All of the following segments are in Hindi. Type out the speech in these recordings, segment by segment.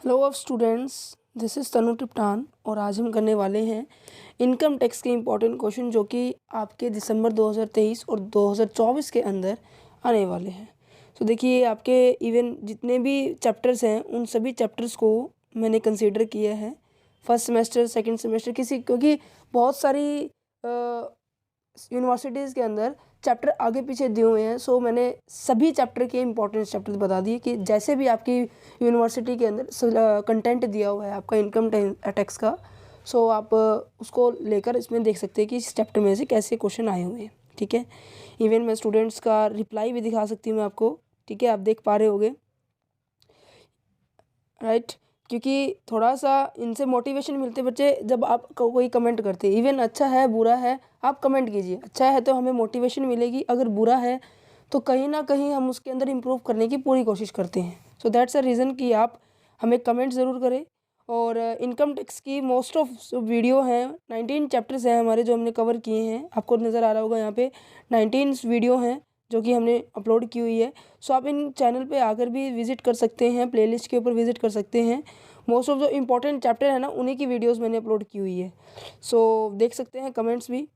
Hello of students, this is Tanu टिप्टान और आज हम करने वाले हैं इनकम टैक्स के इम्पोर्टेंट क्वेश्चन जो कि आपके दिसंबर 2023 और 2024 के अंदर आने वाले हैं। तो देखिए, आपके इवन जितने भी चैप्टर्स हैं उन सभी चैप्टर्स को मैंने कंसीडर किया है फर्स्ट सेमेस्टर सेकंड सेमेस्टर क्योंकि बहुत सारी यूनिवर्सिटीज़ के अंदर चैप्टर आगे पीछे दिए हुए हैं। सो मैंने सभी चैप्टर के इंपॉर्टेंट चैप्टर बता दिए कि जैसे भी आपकी यूनिवर्सिटी के अंदर कंटेंट दिया हुआ है आपका इनकम टैक्स का, सो आप उसको लेकर इसमें देख सकते हैं कि इस चैप्टर में से कैसे क्वेश्चन आए हुए हैं। ठीक है, इवन मैं स्टूडेंट्स का रिप्लाई भी दिखा सकती हूँ मैं आपको। ठीक है, आप देख पा रहे होगे, राइट? क्योंकि थोड़ा सा इनसे मोटिवेशन मिलते बच्चे जब आप कोई कमेंट करते हैं, इवन अच्छा है बुरा है आप कमेंट कीजिए। अच्छा है तो हमें मोटिवेशन मिलेगी, अगर बुरा है तो कहीं ना कहीं हम उसके अंदर इम्प्रूव करने की पूरी कोशिश करते हैं। सो दैट्स अ रीज़न कि आप हमें कमेंट ज़रूर करें। और इनकम टैक्स की मोस्ट ऑफ वीडियो हैं, 19 चैप्टर्स हैं हमारे जो हमने कवर किए हैं। आपको नज़र आ रहा होगा यहाँ पे 19 वीडियो हैं जो कि हमने अपलोड की हुई है। सो आप इन चैनल पे आकर भी विज़िट कर सकते हैं, प्लेलिस्ट के ऊपर विज़िट कर सकते हैं। मोस्ट ऑफ जो इम्पोर्टेंट चैप्टर है ना उन्हीं की वीडियोस मैंने अपलोड की हुई है। सो देख सकते हैं, कमेंट्स भी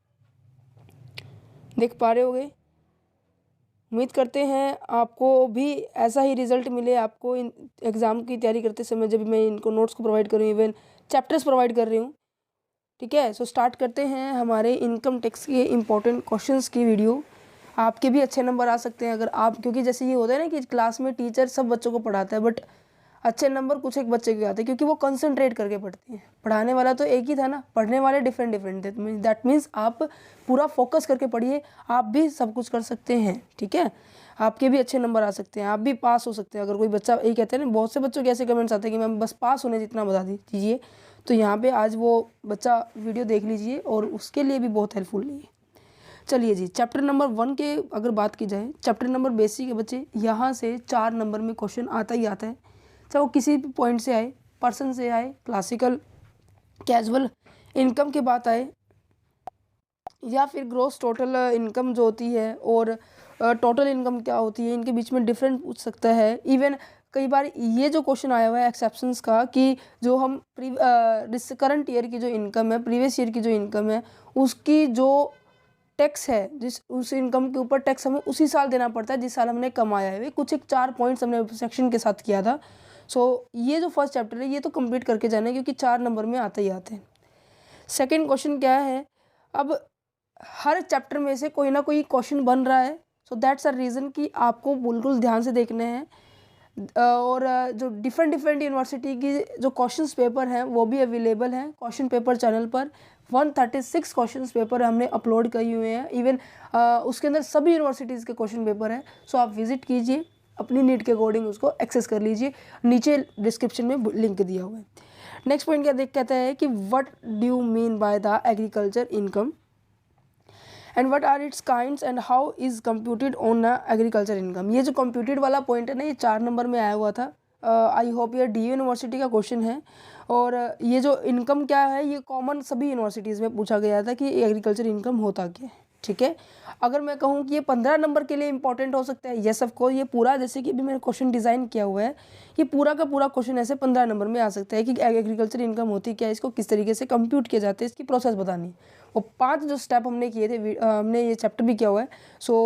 देख पा रहे होगे। उम्मीद करते हैं आपको भी ऐसा ही रिजल्ट मिले। आपको इन एग्ज़ाम की तैयारी करते समय जब मैं इनको नोट्स को प्रोवाइड कर रही हूँ, इवन चैप्टर्स प्रोवाइड कर रही हूँ। ठीक है, सो स्टार्ट करते हैं हमारे इनकम टैक्स के इम्पोर्टेंट क्वेश्चंस की वीडियो। आपके भी अच्छे नंबर आ सकते हैं अगर आप, क्योंकि जैसे ये होता है ना कि क्लास में टीचर सब बच्चों को पढ़ाता है बट अच्छे नंबर कुछ एक बच्चे के आते हैं क्योंकि वो कंसंट्रेट करके पढ़ते हैं। पढ़ाने वाला तो एक ही था ना, पढ़ने वाले डिफरेंट डिफरेंट थे। दैट मीन्स आप पूरा फोकस करके पढ़िए, आप भी सब कुछ कर सकते हैं। ठीक है, आपके भी अच्छे नंबर आ सकते हैं, आप भी पास हो सकते हैं। अगर कोई बच्चा, यही कहते हैं ना, बहुत से बच्चों के ऐसे कमेंट्स आते हैं कि मैम बस पास होने जितना बता दीजिए, तो यहाँ पे आज वो बच्चा वीडियो देख लीजिए और उसके लिए भी बहुत हेल्पफुल है। चलिए जी, चैप्टर नंबर 1 के अगर बात की जाए, चैप्टर नंबर बेसिक के बच्चे, यहाँ से 4 नंबर में क्वेश्चन आता ही आता है, चाहे वो किसी भी पॉइंट से आए, पर्सन से आए, क्लासिकल, कैजुअल इनकम की बात आए, या फिर ग्रोस टोटल इनकम जो होती है और टोटल इनकम क्या होती है, इनके बीच में डिफरेंस पूछ सकता है। इवन कई बार ये जो क्वेश्चन आया हुआ है एक्सेप्शंस का कि जो हम करंट ईयर की जो इनकम है, प्रीवियस ईयर की जो इनकम है, उसकी जो टैक्स है, उस इनकम के ऊपर टैक्स हमें उसी साल देना पड़ता है जिस साल हमने कमाया है। कुछ एक 4 पॉइंट्स हमने सेक्शन के साथ किया था। सो ये जो फर्स्ट चैप्टर है ये तो कंप्लीट करके जाना है क्योंकि 4 नंबर में आते ही आते हैं। सेकंड क्वेश्चन क्या है, अब हर चैप्टर में से कोई ना कोई क्वेश्चन बन रहा है। सो दैट्स अ रीज़न कि आपको बिल्कुल ध्यान से देखने हैं। और जो डिफरेंट डिफरेंट यूनिवर्सिटी की जो क्वेश्चंस पेपर हैं वो भी अवेलेबल हैं क्वेश्चन पेपर चैनल पर। 136 क्वेश्चंस पेपर हमने अपलोड किए हुए हैं। इवन उसके अंदर सभी यूनिवर्सिटीज़ के क्वेश्चन पेपर हैं। सो आप विजिट कीजिए, अपनी नीड के अकॉर्डिंग उसको एक्सेस कर लीजिए, नीचे डिस्क्रिप्शन में लिंक दिया हुआ है। नेक्स्ट पॉइंट क्या कहता है कि what do you mean by the agriculture income and what are its kinds and how is computed on agriculture income. ये जो कंप्यूटेड वाला पॉइंट है ना, ये 4 नंबर में आया हुआ था। आई होप ये डी यूनिवर्सिटी का क्वेश्चन है। और ये जो इनकम क्या है ये कॉमन सभी यूनिवर्सिटीज़ में पूछा गया था कि एग्रीकल्चर इनकम होता क्या है। ठीक है, अगर मैं कहूँ कि ये 15 नंबर के लिए इंपॉर्टेंट हो सकता है, यस ऑफ कोर्स। ये पूरा, जैसे कि अभी मैंने क्वेश्चन डिज़ाइन किया हुआ है, ये पूरा का पूरा क्वेश्चन ऐसे 15 नंबर में आ सकता है कि एग्रीकल्चर इनकम होती क्या है, इसको किस तरीके से कंप्यूट किया जाता है, इसकी प्रोसेस बतानी। वो 5 जो स्टेप हमने किए थे, हमने ये चैप्टर भी किया हुआ है। सो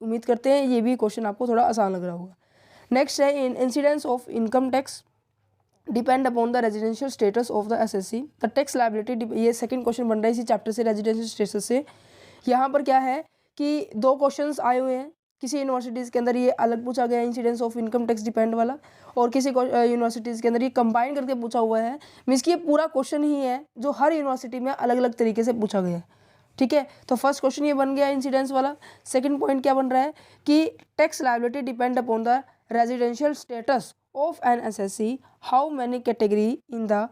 उम्मीद करते हैं ये भी क्वेश्चन आपको थोड़ा आसान लग रहा होगा। नेक्स्ट है incidence of income tax depend upon the residential status of the SSC the tax liability. ये सेकंड क्वेश्चन बन रहा है इसी चैप्टर से, रेजिडेंशियल स्टेटस से। यहाँ पर क्या है कि 2 क्वेश्चंस आए हुए हैं। किसी यूनिवर्सिटीज़ के अंदर ये अलग पूछा गया है incidence of income tax depend वाला, और किसी यूनिवर्सिटीज़ के अंदर ये कंबाइन करके पूछा हुआ है। मीन्स कि ये पूरा क्वेश्चन ही है जो हर यूनिवर्सिटी में अलग अलग तरीके से पूछा गया है। ठीक है, तो फर्स्ट क्वेश्चन ये बन गया इंसिडेंस वाला। सेकंड पॉइंट क्या बन रहा है कि tax liability depend upon the residential status of an SSC, how many category in the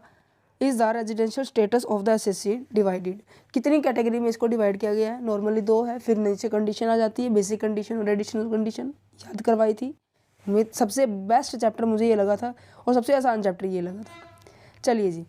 is the residential status of the SSC divided. कितनी कैटेगरी में इसको डिवाइड किया गया है? नॉर्मली 2 है, फिर नीचे कंडीशन आ जाती है, बेसिक कंडीशन और एडिशनल कंडीशन। याद करवाई थी। सबसे बेस्ट चैप्टर मुझे ये लगा था और सबसे आसान चैप्टर ये लगा था। चलिए जी,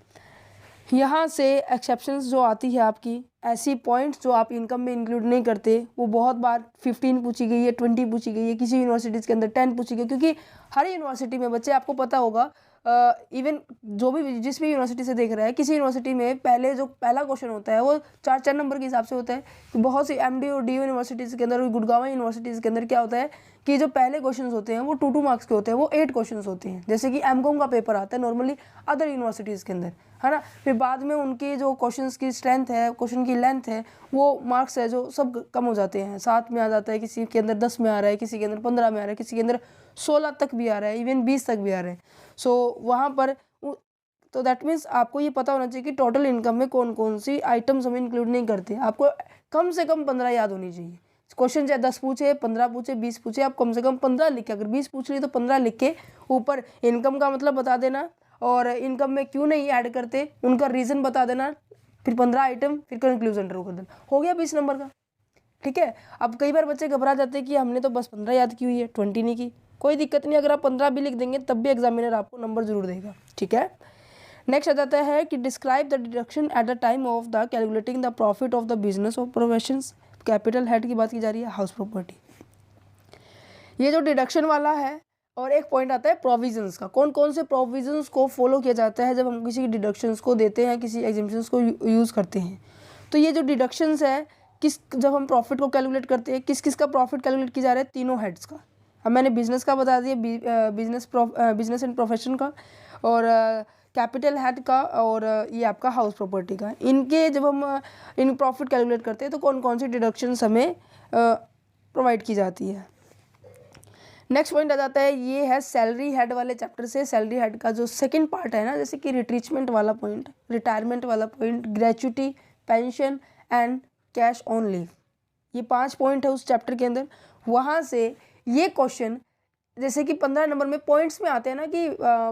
यहाँ से एक्सेप्शंस जो आती है आपकी, ऐसी पॉइंट्स जो आप इनकम में इंक्लूड नहीं करते, वो बहुत बार 15 पूछी गई है, 20 पूछी गई है, किसी यूनिवर्सिटीज़ के अंदर 10 पूछी गई, क्योंकि हर यूनिवर्सिटी में बच्चे, आपको पता होगा इवन जो भी जिस भी यूनिवर्सिटी से देख रहा है, किसी यूनिवर्सिटी में पहला क्वेश्चन होता है वो 4 नंबर के हिसाब से होता है। तो बहुत सी MD और DU यूनिवर्सिटीज़ के अंदर, गुड़गांव यूनिवर्सिटीज़ के अंदर क्या होता है कि जो पहले क्वेश्चंस होते हैं वो 2 मार्क्स के होते हैं, वो 8 क्वेश्चंस होते हैं, जैसे कि MCOM का पेपर आता है नॉर्मली अदर यूनिवर्सिटीज़ के अंदर, है ना। फिर बाद में उनके जो क्वेश्चंस की स्ट्रेंथ है, क्वेश्चन की लेंथ है, वो मार्क्स है जो सब कम हो जाते हैं, 7 में आ जाता है, किसी के अंदर 10 में आ रहा है, किसी के अंदर 15 में आ रहा है, किसी के अंदर 16 तक भी आ रहा है, इवन 20 तक भी आ रहा है। सो वहाँ पर तो दैट मीन्स आपको ये पता होना चाहिए कि टोटल इनकम में कौन कौन सी आइटम्स हम इंक्लूड नहीं करते। आपको कम से कम 15 याद होनी चाहिए। क्वेश्चन चाहे 10 पूछे, 15 पूछे, 20 पूछे, आप कम से कम 15 लिख के, अगर 20 पूछ ली तो 15 लिख के ऊपर इनकम का मतलब बता देना, और इनकम में क्यों नहीं ऐड करते उनका रीज़न बता देना, फिर 15 आइटम, फिर कंक्लूजन ड्रॉ कर देना, हो गया 20 नंबर का। ठीक है। अब कई बार बच्चे घबरा जाते हैं कि हमने तो बस 15 याद की हुई है, 20 नहीं की। कोई दिक्कत नहीं, अगर आप 15 भी लिख देंगे तब भी एग्जामिनर आपको नंबर जरूर देगा। ठीक है। नेक्स्ट आ जाता है कि describe the deduction at the time of the calculating the profit of the business of professions. Capital head की बात की जा रही है, हाउस प्रॉपर्टी, ये जो डिडक्शन वाला है। और एक पॉइंट आता है प्रोविजंस का, कौन कौन से प्रोविजंस को फॉलो किया जाता है जब हम किसी डिडक्शंस को देते हैं, किसी एग्जेम्पशंस को यूज़ करते हैं। तो ये जो डिडक्शंस है जब हम प्रॉफिट को कैलकुलेट करते हैं, किस किस का प्रॉफिट कैलकुलेट किया जा रहा है, तीनों हेड्स का। अब मैंने बिजनेस का बता दिया, बिजनेस एंड प्रोफेशन का, और कैपिटल हेड का, और ये आपका हाउस प्रॉपर्टी का। इनके जब हम इन प्रॉफिट कैलकुलेट करते हैं तो कौन कौन सी डिडक्शंस हमें प्रोवाइड की जाती है। नेक्स्ट पॉइंट आ जाता है, ये है सैलरी हेड वाले चैप्टर से। सैलरी हेड का जो सेकंड पार्ट है ना, जैसे कि रिट्रीचमेंट वाला पॉइंट, रिटायरमेंट वाला point, gratuity, pension and cash on leave, ये 5 पॉइंट है उस चैप्टर के अंदर। वहाँ से ये क्वेश्चन जैसे कि 15 नंबर में पॉइंट्स में आते हैं ना कि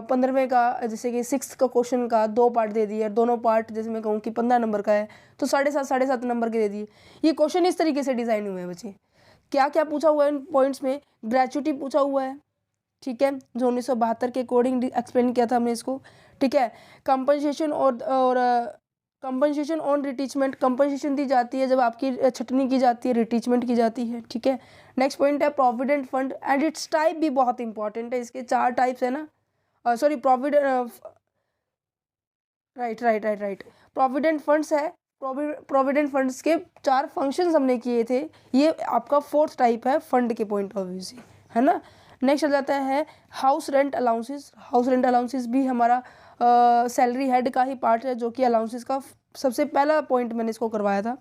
15वें का, जैसे कि 6th का क्वेश्चन का 2 पार्ट दे दिए, दोनों पार्ट जैसे मैं कहूँ कि 15 नंबर का है तो 7.5 नंबर के दे दिए। ये क्वेश्चन इस तरीके से डिज़ाइन हुए हैं बच्चे। क्या क्या पूछा हुआ है इन पॉइंट्स में, ग्रेच्युटी पूछा हुआ है, ठीक है, जो 1972 के अकॉर्डिंग एक्सप्लेन किया था हमने इसको। ठीक है। कंपनसेशन और कंपनसेशन ऑन रिटीचमेंट, कंपनसेशन दी जाती है जब आपकी छटनी की जाती है, रिटीचमेंट की जाती है। ठीक है। नेक्स्ट पॉइंट है provident fund and it's type भी बहुत इंपॉर्टेंट है, इसके 4 टाइप्स है ना, सॉरी राइट प्रोविडेंट फंड्स है। प्रोविडेंट फंड्स के 4 फंक्शंस हमने किए थे, ये आपका 4th टाइप है फंड के पॉइंट ऑफ व्यू से, है ना। नेक्स्ट आ जाता है house rent allowances. House rent allowances भी हमारा सैलरी हेड का ही पार्ट है, जो कि अलाउंसेस का सबसे पहला पॉइंट मैंने इसको करवाया था।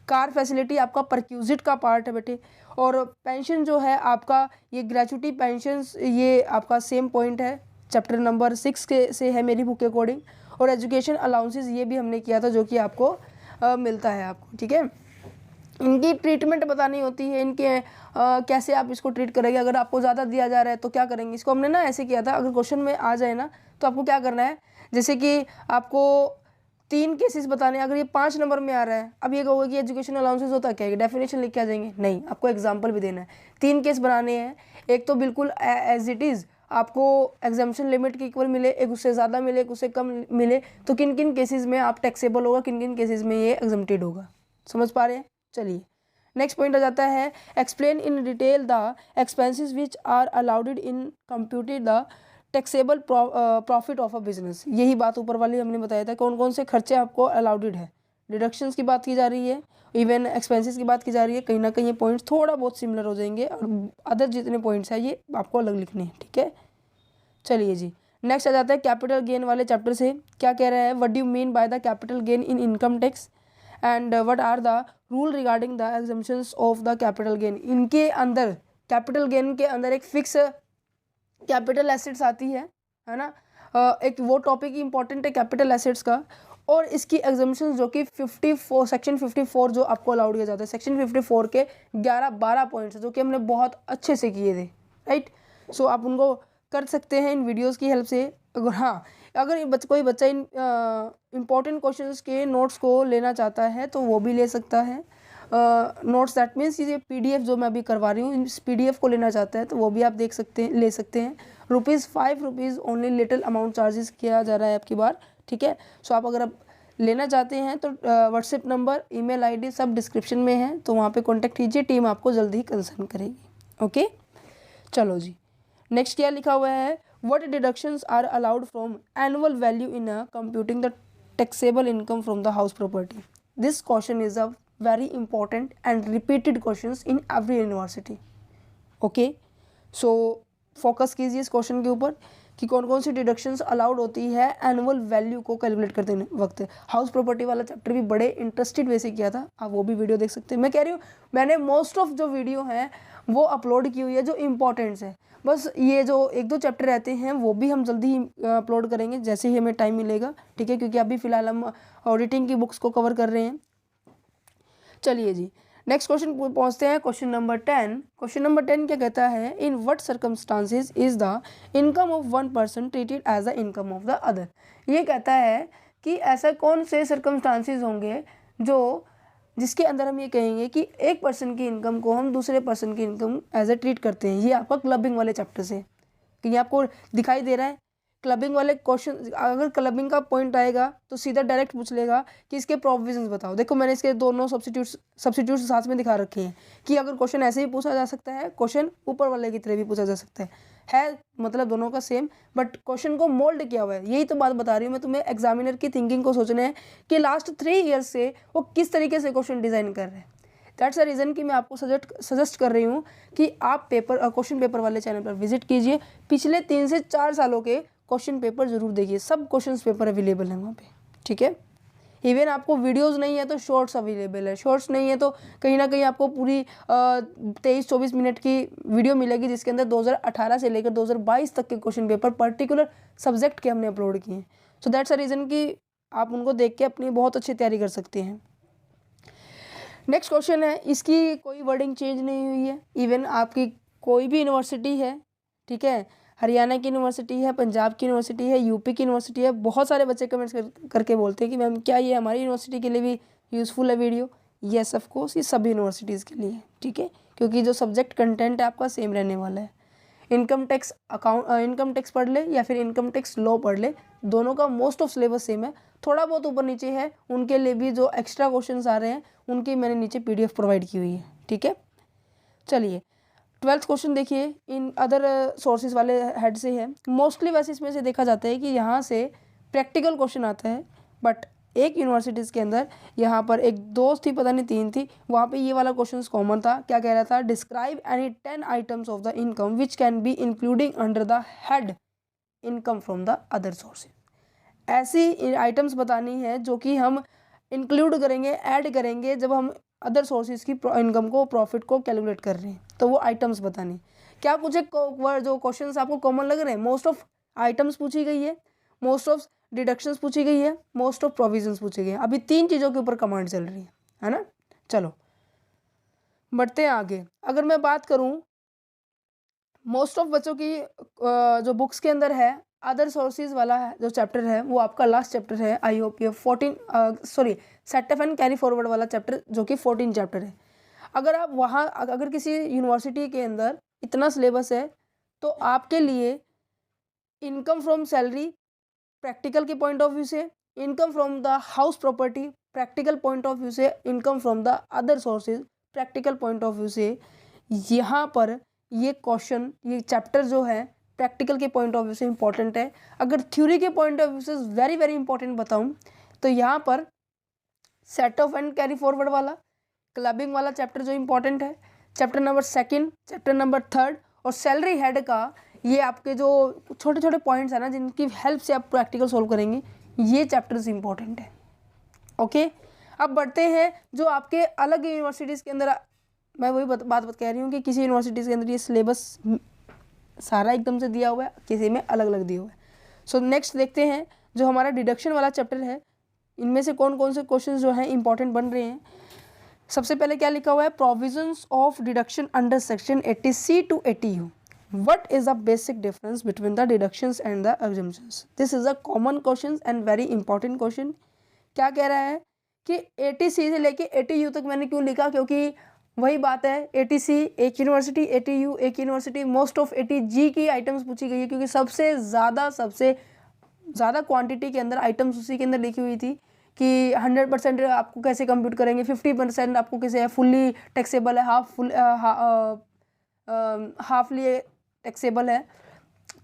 कार फैसिलिटी आपका परक्यूजिट का पार्ट है बेटे। और पेंशन जो है आपका, ये ग्रेच्युटी पेंशंस, ये आपका सेम पॉइंट है, चैप्टर नंबर 6 के से है मेरी बुक के अकॉर्डिंग। और एजुकेशन अलाउंसेस ये भी हमने किया था, जो कि आपको मिलता है आपको। ठीक है। इनकी ट्रीटमेंट बतानी होती है, इनके कैसे आप इसको ट्रीट करेंगे। अगर आपको ज़्यादा दिया जा रहा है तो क्या करेंगे, इसको हमने ना ऐसे किया था, अगर क्वेश्चन में आ जाए ना तो आपको क्या करना है, जैसे कि आपको 3 केसेस बताने, अगर ये 5 नंबर में आ रहा है, अब ये कहोगे कि एजुकेशन अलाउंसेस होता क्या है, डेफिनेशन लिख के आ जाएंगे, नहीं, आपको एग्जाम्पल भी देना है। 3 केस बनाने हैं, एक तो बिल्कुल एज इट इज़ आपको एग्जाम्पशन लिमिट के इक्वल मिले, एक उससे ज़्यादा मिले, एक उससे कम मिले, तो किन किन केसेस में आप टैक्सेबल होगा, किन किन केसेस में ये एग्जम्प्टेड होगा। समझ पा रहे हैं। चलिए नेक्स्ट पॉइंट आ जाता है explain in detail the expenses which are allowed in computed the taxable profit of a business. यही बात ऊपर वाली हमने बताया था, कौन कौन से खर्चे आपको अलाउडेड है। डिडक्शंस की बात की जा रही है, इवन एक्सपेंसेस की बात की जा रही है। कहीं ना कहीं ये पॉइंट्स थोड़ा बहुत सिमिलर हो जाएंगे, और अदर जितने पॉइंट्स हैं ये आपको अलग लिखने हैं। ठीक है। चलिए जी नेक्स्ट आ जाता है कैपिटल गेन वाले चैप्टर से। क्या कह रहे हैं, what do you mean by the capital gain in income tax and what are the rule regarding the exemptions of the capital gain. इनके अंदर कैपिटल गेन के अंदर एक फिक्स कैपिटल एसेट्स आती है ना, एक वो टॉपिक इंपॉर्टेंट है कैपिटल एसेट्स का। और इसकी एग्जम्पशंस जो कि 54 सेक्शन 54 जो आपको अलाउड किया जाता है, सेक्शन 54 के 11-12 पॉइंट्स जो कि हमने बहुत अच्छे से किए थे, राइट। सो आप उनको कर सकते हैं इन वीडियोस की हेल्प से। अगर हाँ, अगर कोई बच्चा इन इम्पॉर्टेंट क्वेश्चंस के नोट्स को लेना चाहता है तो वो भी ले सकता है। नोट्स दैट मीन्स ये PDF जो मैं अभी करवा रही हूँ, इस PDF को लेना चाहता है तो वो भी आप देख सकते हैं, ले सकते हैं। ₹5 ओनली, लिटिल अमाउंट चार्जेस किया जा रहा है आपकी बार। ठीक है। सो आप अगर आप लेना चाहते हैं तो व्हाट्सएप नंबर, ईमेल ID सब डिस्क्रिप्शन में है, तो वहाँ पे कांटेक्ट कीजिए, टीम आपको जल्दी ही कंसर्न करेगी। ओके। चलो जी नेक्स्ट क्या लिखा हुआ है, what deductions are allowed from annual value in computing the taxable income from the house property? This question is a very important and repeated questions in every university. Okay, so focus कीजिए इस क्वेश्चन के ऊपर कि कौन कौन सी डिडक्शंस अलाउड होती है एनुअल वैल्यू को कैलकुलेट करते वक्त। हाउस प्रॉपर्टी वाला चैप्टर भी बड़े इंटरेस्टेड वे से किया था, आप वो भी वीडियो देख सकते हैं। मैं कह रही हूँ मैंने मोस्ट ऑफ जो वीडियो हैं वो अपलोड की हुई है जो इम्पोर्टेंट्स है। बस ये जो एक दो चैप्टर रहते हैं वो भी हम जल्दी ही अपलोड करेंगे जैसे ही हमें टाइम मिलेगा, ठीक है, क्योंकि अभी फ़िलहाल हम ऑडिटिंग की बुक्स को कवर कर रहे हैं। चलिए जी, नेक्स्ट क्वेश्चन पहुंचते हैं। Question number 10। क्वेश्चन नंबर 10 क्या कहता है? In what circumstances is the income of one person treated as the income of the other. ये कहता है कि ऐसा कौन से सर्कमस्टांसेस होंगे जो जिसके अंदर हम ये कहेंगे कि एक पर्सन की इनकम को हम दूसरे पर्सन की इनकम एज ए ट्रीट करते हैं। ये आपका क्लबिंग वाले चैप्टर से कि आपको दिखाई दे रहा है क्लबिंग वाले क्वेश्चन। अगर क्लबिंग का पॉइंट आएगा तो सीधा डायरेक्ट पूछ लेगा कि इसके प्रोविजंस बताओ। देखो मैंने इसके दोनों सब्स्टिट्यूट्स साथ में दिखा रखे हैं कि अगर क्वेश्चन ऐसे ही पूछा जा सकता है, क्वेश्चन ऊपर वाले की तरह भी पूछा जा सकता है मतलब दोनों का सेम, बट क्वेश्चन को मोल्ड किया हुआ है। यही तो बात बता रही हूँ मैं तुम्हें, एग्जामिनर की थिंकिंग को सोचना है कि लास्ट 3 ईयर्स से वो किस तरीके से क्वेश्चन डिज़ाइन कर रहे हैं। दैट्स द रीज़न कि मैं आपको सजेस्ट कर रही हूँ कि आप क्वेश्चन पेपर वाले चैनल पर विजिट कीजिए। पिछले 3 से 4 सालों के क्वेश्चन पेपर जरूर देखिए, सब क्वेश्चन पेपर अवेलेबल हैं वहाँ पे, ठीक है। इवन आपको वीडियोस नहीं है तो शॉर्ट्स अवेलेबल है, शॉर्ट्स नहीं है तो कहीं ना कहीं आपको पूरी 23-24 मिनट की वीडियो मिलेगी जिसके अंदर 2018 से लेकर 2022 तक के क्वेश्चन पेपर पर्टिकुलर सब्जेक्ट के हमने अपलोड किए हैं। सो दैट्स अ रीज़न कि आप उनको देख के अपनी बहुत अच्छी तैयारी कर सकते हैं। नेक्स्ट क्वेश्चन है, इसकी कोई वर्डिंग चेंज नहीं हुई है। इवन आपकी कोई भी यूनिवर्सिटी है, ठीक है, हरियाणा की यूनिवर्सिटी है, पंजाब की यूनिवर्सिटी है, यूपी की यूनिवर्सिटी है, बहुत सारे बच्चे कमेंट्स करके बोलते हैं कि मैम क्या ये हमारी यूनिवर्सिटी के लिए भी यूज़फुल है वीडियो? येस ऑफ कोर्स, ये सभी यूनिवर्सिटीज़ के लिए, ठीक है, क्योंकि जो सब्जेक्ट कंटेंट है आपका सेम रहने वाला है। इनकम टैक्स पढ़ ले या फिर इनकम टैक्स लॉ पढ़ ले, दोनों का मोस्ट ऑफ सिलेबस सेम है। थोड़ा बहुत ऊपर नीचे है, उनके लिए भी जो एक्स्ट्रा क्वेश्चन आ रहे हैं उनकी मैंने नीचे PDF प्रोवाइड की हुई है, ठीक है। चलिए 12th क्वेश्चन देखिए, इन अदर सोर्सेज वाले हेड से है। मोस्टली वैसे इसमें से देखा जाता है कि यहाँ से प्रैक्टिकल क्वेश्चन आता है, बट एक यूनिवर्सिटीज़ के अंदर यहाँ पर एक 2 थी, पता नहीं 3 थी, वहाँ पे ये वाला क्वेश्चन कॉमन था। क्या कह रहा था? Describe any 10 items of the income which can be including under the head income from the other sources. ऐसी आइटम्स बतानी है जो कि हम इंक्लूड करेंगे, ऐड करेंगे जब हम अदर सोर्सेज की इनकम को, प्रॉफिट को कैलकुलेट कर रहे हैं, तो वो आइटम्स बतानी। क्या कुछ एक जो क्वेश्चंस आपको कॉमन लग रहे हैं? मोस्ट ऑफ आइटम्स पूछी गई है, मोस्ट ऑफ डिडक्शंस पूछी गई है, मोस्ट ऑफ प्रोविजंस पूछी गई है। अभी 3 चीज़ों के ऊपर कमांड चल रही है ना। चलो बढ़ते हैं आगे। अगर मैं बात करूं मोस्ट ऑफ बच्चों की जो बुक्स के अंदर है, अदर सोर्सेज वाला है जो चैप्टर है वो आपका लास्ट चैप्टर है IOPF 14 setup and carry forward वाला चैप्टर जो कि 14 चैप्टर है। अगर आप वहाँ अगर किसी यूनिवर्सिटी के अंदर इतना सिलेबस है तो आपके लिए इनकम फ्रॉम सैलरी प्रैक्टिकल के पॉइंट ऑफ व्यू से, income from the house property practical point of view से, income from the other sources practical point of view से, यहाँ पर ये क्वेश्चन, ये चैप्टर जो है प्रैक्टिकल के पॉइंट ऑफ व्यू से इंपॉर्टेंट है। अगर थ्योरी के पॉइंट ऑफ व्यू से वेरी वेरी इंपॉर्टेंट बताऊं तो यहाँ पर set of and carry forward वाला, क्लबिंग वाला चैप्टर जो इंपॉर्टेंट है, चैप्टर नंबर 2, चैप्टर नंबर 3 और सैलरी हेड का ये आपके जो छोटे छोटे पॉइंट्स हैं ना जिनकी हेल्प से आप प्रैक्टिकल सोल्व करेंगे, ये चैप्टर्स इंपॉर्टेंट है। ओके, अब बढ़ते हैं जो आपके अलग यूनिवर्सिटीज़ के अंदर, मैं वही बात कह रही हूँ कि किसी यूनिवर्सिटीज़ के अंदर ये सिलेबस सारा एकदम से दिया हुआ है, किसी में अलग अलग दिया हुआ है। सो नेक्स्ट देखते हैं जो हमारा डिडक्शन वाला चैप्टर है, इनमें से कौन कौन से क्वेश्चन जो हैं इंपॉर्टेंट बन रहे हैं। सबसे पहले क्या लिखा हुआ है? Provisions of deduction under section 80C to 80U। What is the basic difference between the deductions and the exemptions? This is a common question and very important question। क्या कह रहा है कि 80C से लेके 80U तक मैंने क्यों लिखा? क्योंकि वही बात है, 80C एक यूनिवर्सिटी, 80U एक यूनिवर्सिटी, मोस्ट ऑफ 80G की आइटम्स पूछी गई है क्योंकि सबसे ज़्यादा क्वांटिटी के अंदर आइटम्स उसी के अंदर लिखी हुई थी कि 100% आपको कैसे कंप्यूट करेंगे, 50% आपको कैसे है, फुल्ली टैक्सेबल है, हाफली टैक्सेबल है।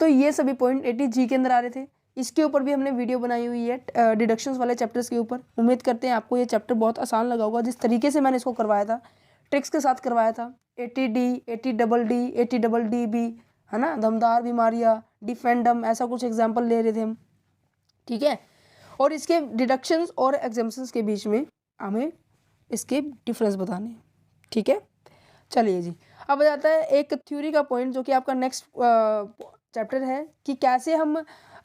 तो ये सभी पॉइंट 80 जी के अंदर आ रहे थे। इसके ऊपर भी हमने वीडियो बनाई हुई है डिडक्शंस वाले चैप्टर्स के ऊपर। उम्मीद करते हैं आपको ये चैप्टर बहुत आसान लगा होगा। जिस तरीके से मैंने इसको करवाया था, ट्रिक्स के साथ करवाया था, 80D, 80DD, 80DDB, है ना, दमदार बीमारियाँ, डिफेंडम, ऐसा कुछ एग्जाम्पल ले रहे थे हम, ठीक है। और इसके डिडक्शंस और एग्जाम्पन्स के बीच में हमें इसके डिफरेंस बताने हैं, ठीक है। चलिए जी, अब आ जाता है एक थ्योरी का पॉइंट जो कि आपका नेक्स्ट चैप्टर है कि कैसे हम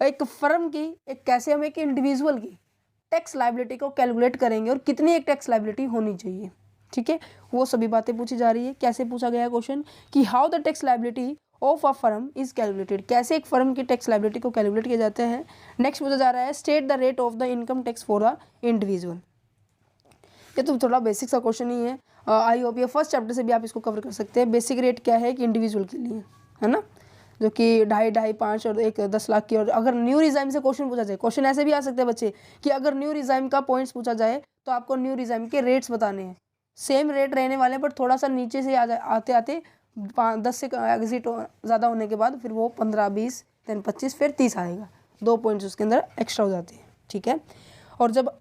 एक फर्म की कैसे हम एक इंडिविजुअल की टैक्स लायबिलिटी को कैलकुलेट करेंगे और कितनी एक टैक्स लायबिलिटी होनी चाहिए, ठीक है। वो सभी बातें पूछी जा रही है। कैसे पूछा गया है क्वेश्चन कि how the tax liability of a firm is calculated, कैसे एक फर्म की टैक्स लायबिलिटी को कैलकुलेट किया जाता है। नेक्स्ट पूछा जा रहा है state the rate of the income tax for a individual. ये तो थोड़ा बेसिक सा क्वेश्चन ही है। आई होप ये फर्स्ट चैप्टर से भी आप इसको कवर कर सकते हैं। बेसिक रेट क्या है कि इंडिविजुअल के लिए, है ना, जो कि 2.5, 5 और 10 लाख की। और अगर न्यू रिजाइम से क्वेश्चन पूछा जाए, क्वेश्चन ऐसे भी आ सकते हैं बच्चे कि अगर न्यू रिजाइम का पॉइंट्स पूछा जाए तो आपको न्यू रिजाइम के रेट्स बताने हैं। सेम रेट रहने वाले हैं, बट थोड़ा सा नीचे से आते आते 10 से एग्जिट ज़्यादा होने के बाद फिर वो 15, 20, देन 25, फिर 30 आएगा। 2 पॉइंट्स उसके अंदर एक्स्ट्रा हो जाते हैं, ठीक है। और जब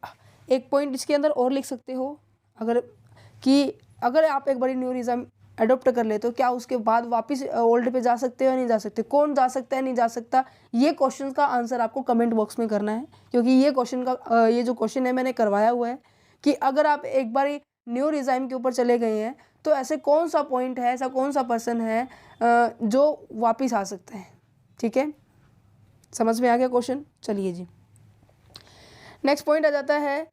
एक पॉइंट इसके अंदर और लिख सकते हो अगर आप एक बारी न्यू रिजाइम अडोप्ट कर लेते हो, क्या उसके बाद वापस ओल्ड पे जा सकते हो या नहीं जा सकते, कौन जा सकता है नहीं जा सकता, ये क्वेश्चन का आंसर आपको कमेंट बॉक्स में करना है। क्योंकि ये क्वेश्चन का ये जो क्वेश्चन है मैंने करवाया हुआ है कि अगर आप एक बारी न्यू रिजाइम के ऊपर चले गए हैं तो ऐसे कौन सा पॉइंट है, ऐसा कौन सा पर्सन है जो वापस आ सकता है, ठीक है। समझ में आ गया क्वेश्चन। चलिए जी, नेक्स्ट पॉइंट आ जाता है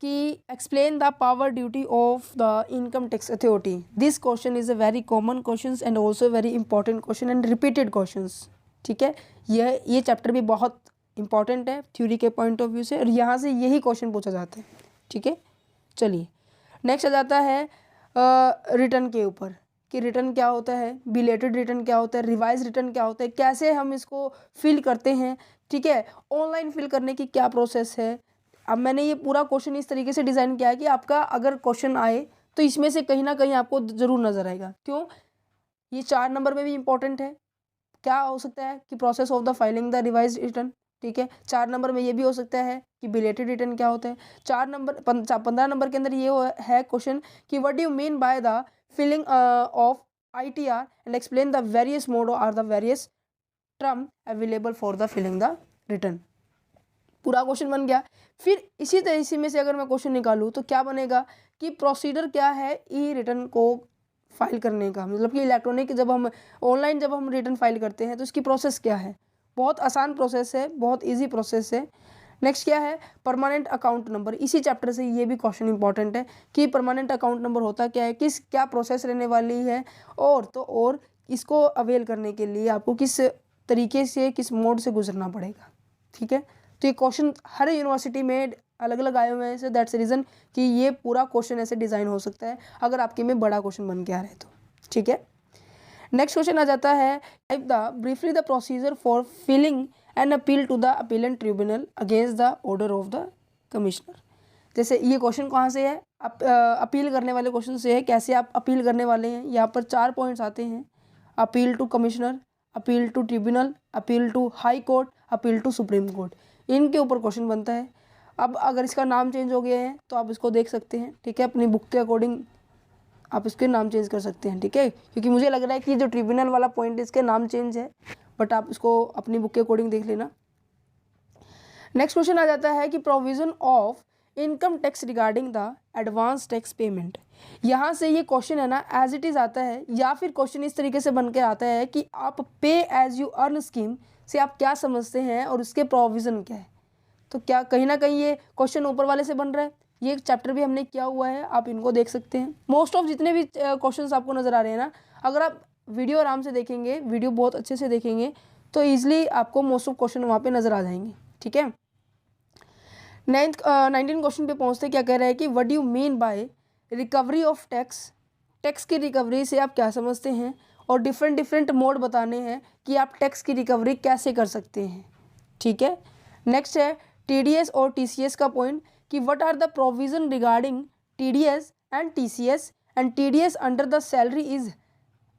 कि explain the power duty of the income tax authority. This question is a very common question and also very important question and repeated questions, ठीक है। ये चैप्टर भी बहुत इंपॉर्टेंट है थ्योरी के पॉइंट ऑफ व्यू से, और यहाँ से यही क्वेश्चन पूछा जाता है, ठीक है। चलिए, नेक्स्ट आ जाता है रिटर्न के ऊपर कि रिटर्न क्या होता है, बिलेटेड रिटर्न क्या होता है, रिवाइज रिटर्न क्या होता है, कैसे हम इसको फिल करते हैं, ठीक है। ऑनलाइन फिल करने की क्या प्रोसेस है। अब मैंने ये पूरा क्वेश्चन इस तरीके से डिज़ाइन किया है कि आपका अगर क्वेश्चन आए तो इसमें से कहीं ना कहीं आपको ज़रूर नज़र आएगा। क्यों, ये 4 नंबर में भी इंपॉर्टेंट है। क्या हो सकता है कि process of the filing the revise return, ठीक है। 4 नंबर में ये भी हो सकता है कि बिलेटेड रिटर्न क्या होता है। 15 नंबर के अंदर ये है क्वेश्चन कि what do you mean by the filing of ITR and explain the various mode are the various term available for the filing the return. पूरा क्वेश्चन बन गया। फिर इसी तरीके में से अगर मैं क्वेश्चन निकालूँ तो क्या बनेगा कि प्रोसीजर क्या है ई रिटर्न को फाइल करने का, मतलब कि इलेक्ट्रॉनिक जब हम रिटर्न फाइल करते हैं तो इसकी प्रोसेस क्या है। बहुत आसान प्रोसेस है, बहुत इजी प्रोसेस है। नेक्स्ट क्या है, परमानेंट अकाउंट नंबर। इसी चैप्टर से ये भी क्वेश्चन इंपॉर्टेंट है कि परमानेंट अकाउंट नंबर होता क्या है, क्या प्रोसेस रहने वाली है, और इसको अवेल करने के लिए आपको किस तरीके से, किस मोड से गुजरना पड़ेगा, ठीक है। तो ये क्वेश्चन हर यूनिवर्सिटी में अलग अलग आए हुए हैं, से दैट्स रीज़न कि ये पूरा क्वेश्चन ऐसे डिज़ाइन हो सकता है अगर आपके में बड़ा क्वेश्चन बन के आ रहा है तो, ठीक है। नेक्स्ट क्वेश्चन आ जाता है type the briefly the procedure for filing an appeal to the appellate tribunal against the order of the commissioner. जैसे ये क्वेश्चन कहाँ से है, अपील करने वाले क्वेश्चन से है, कैसे आप अपील करने वाले हैं। यहाँ पर 4 पॉइंट्स आते हैं, appeal to commissioner, appeal to tribunal, appeal to high court, appeal to supreme court. इनके ऊपर क्वेश्चन बनता है। अब अगर इसका नाम चेंज हो गया है तो आप इसको देख सकते हैं, ठीक है। अपनी बुक के अकॉर्डिंग आप इसके नाम चेंज कर सकते हैं, ठीक है। क्योंकि मुझे लग रहा है कि जो ट्रिब्यूनल वाला पॉइंट है इसके नाम चेंज है, बट आप इसको अपनी बुक के अकॉर्डिंग देख लेना। नेक्स्ट क्वेश्चन आ जाता है कि provision of income tax regarding the advance tax payment. यहाँ से ये क्वेश्चन है ना एज इट इज़ आता है, या फिर क्वेश्चन इस तरीके से बन के आता है कि आप पे एज यू अर्न स्कीम से आप क्या समझते हैं और उसके प्रोविज़न क्या है। तो क्या कहीं ना कहीं ये क्वेश्चन ऊपर वाले से बन रहा है। ये एक चैप्टर भी हमने किया हुआ है, आप इनको देख सकते हैं। मोस्ट ऑफ जितने भी क्वेश्चंस आपको नज़र आ रहे हैं ना, अगर आप वीडियो आराम से देखेंगे, वीडियो बहुत अच्छे से देखेंगे तो ईजिली आपको मोस्ट ऑफ क्वेश्चन वहाँ पे नज़र आ जाएंगे, ठीक है। 19 क्वेश्चन पे पहुँचते क्या कह रहा है कि what do you mean bye recovery of tax. Tax की रिकवरी से आप क्या समझते हैं, और डिफरेंट मोड बताने हैं कि आप टैक्स की रिकवरी कैसे कर सकते हैं, ठीक है। नेक्स्ट है TDS और TCS का पॉइंट कि what are the provision regarding TDS and TCS and TDS under the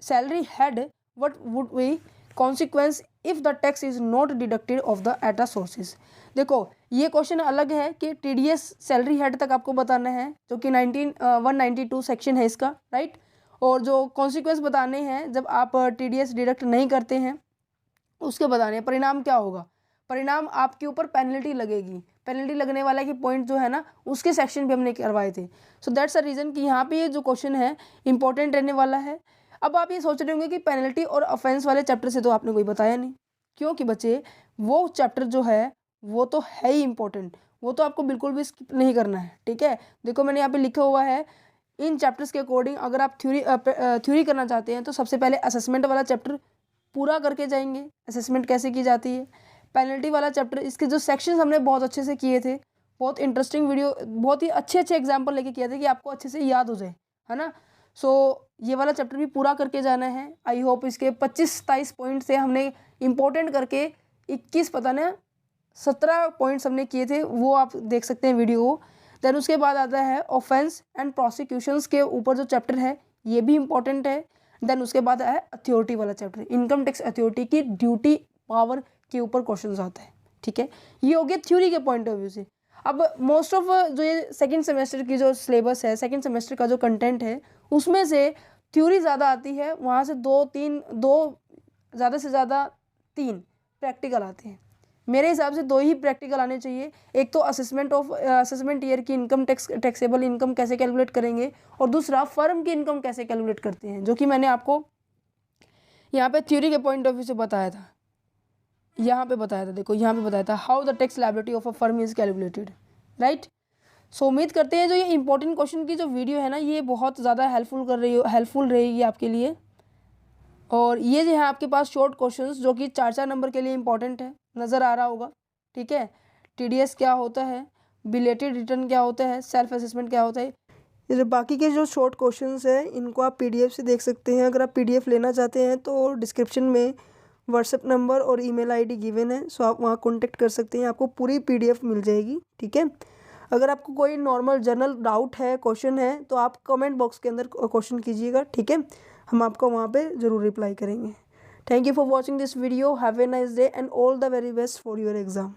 salary head what would be consequence if the tax is not deducted of the at sources. देखो ये क्वेश्चन अलग है कि TDS सैलरी हेड तक आपको बताना है, जो कि 192 सेक्शन है इसका, राइट। और जो कॉन्सिक्वेंस बताने हैं जब आप TDS डिडक्ट नहीं करते हैं उसके बताने हैं। परिणाम क्या होगा, परिणाम आपके ऊपर पेनल्टी लगेगी, पेनल्टी लगने वाला की पॉइंट जो है ना उसके सेक्शन भी हमने करवाए थे। सो दैट्स अ रीज़न कि यहाँ पे ये जो क्वेश्चन है इंपॉर्टेंट रहने वाला है। अब आप ये सोच रहे होंगे कि पेनल्टी और ऑफेंस वाले चैप्टर से तो आपने कोई बताया नहीं, क्योंकि बच्चे वो चैप्टर जो है वो तो है ही इंपॉर्टेंट, वो तो आपको बिल्कुल भी स्किप नहीं करना है, ठीक है। देखो मैंने यहाँ पे लिखा हुआ है इन चैप्टर्स के अकॉर्डिंग अगर आप थ्योरी करना चाहते हैं तो सबसे पहले असेसमेंट वाला चैप्टर पूरा करके जाएंगे, असेसमेंट कैसे की जाती है। पेनल्टी वाला चैप्टर, इसके जो सेक्शंस हमने बहुत अच्छे से किए थे, बहुत इंटरेस्टिंग वीडियो, बहुत ही अच्छे अच्छे एग्जाम्पल लेके किए थे कि आपको अच्छे से याद हो जाए, है ना। सो ये वाला चैप्टर भी पूरा करके जाना है। आई होप इसके 25-27 पॉइंट से हमने इंपॉर्टेंट करके 21 पता ना 17 पॉइंट्स हमने किए थे, वो आप देख सकते हैं वीडियो को। देन उसके बाद आता है ऑफेंस एंड प्रोसिक्यूशंस के ऊपर जो चैप्टर है ये भी इंपॉर्टेंट है। देन उसके बाद है अथॉरिटी वाला चैप्टर, इनकम टैक्स अथॉरिटी की ड्यूटी पावर के ऊपर क्वेश्चंस आता है, ठीक है। ये हो गया थ्योरी के पॉइंट ऑफ व्यू से। अब मोस्ट ऑफ जो ये सेकंड सेमेस्टर की जो सिलेबस है, सेकंड सेमेस्टर का जो कंटेंट है उसमें से थ्योरी ज़्यादा आती है, वहाँ से दो ज़्यादा से ज़्यादा 3 प्रैक्टिकल आते हैं। मेरे हिसाब से 2 ही प्रैक्टिकल आने चाहिए। एक तो असेसमेंट ईयर की इनकम टैक्सेबल इनकम कैसे कैलकुलेट करेंगे, और दूसरा फर्म की इनकम कैसे कैलकुलेट करते हैं, जो कि मैंने आपको यहाँ पे थ्योरी के पॉइंट ऑफ व्यू से बताया था। यहाँ पे बताया था, देखो यहाँ पे बताया था how the tax liability of a firm is calculated, right. So उम्मीद करते हैं जो ये इंपॉर्टेंट क्वेश्चन की जो वीडियो है ना ये बहुत ज़्यादा हेल्पफुल रहेगी आपके लिए। और ये जो है आपके पास शॉर्ट क्वेश्चंस जो कि 4-4 नंबर के लिए इंपॉर्टेंट है, नज़र आ रहा होगा, ठीक है। TDS क्या होता है, बिलेटेड रिटर्न क्या होता है, सेल्फ असेसमेंट क्या होता है, ये जो बाकी के जो शॉर्ट क्वेश्चंस हैं इनको आप PDF से देख सकते हैं। अगर आप PDF लेना चाहते हैं तो डिस्क्रिप्शन में व्हाट्सएप नंबर और ईमेल आईडी गिवन है, सो आप वहाँ कॉन्टेक्ट कर सकते हैं, आपको पूरी PDF मिल जाएगी, ठीक है। अगर आपको कोई नॉर्मल जनरल डाउट है, क्वेश्चन है, तो आप कमेंट बॉक्स के अंदर क्वेश्चन कीजिएगा, ठीक है। हम आपको वहाँ पे ज़रूर रिप्लाई करेंगे। Thank you for watching this video, have a nice day and all the very best for your exam.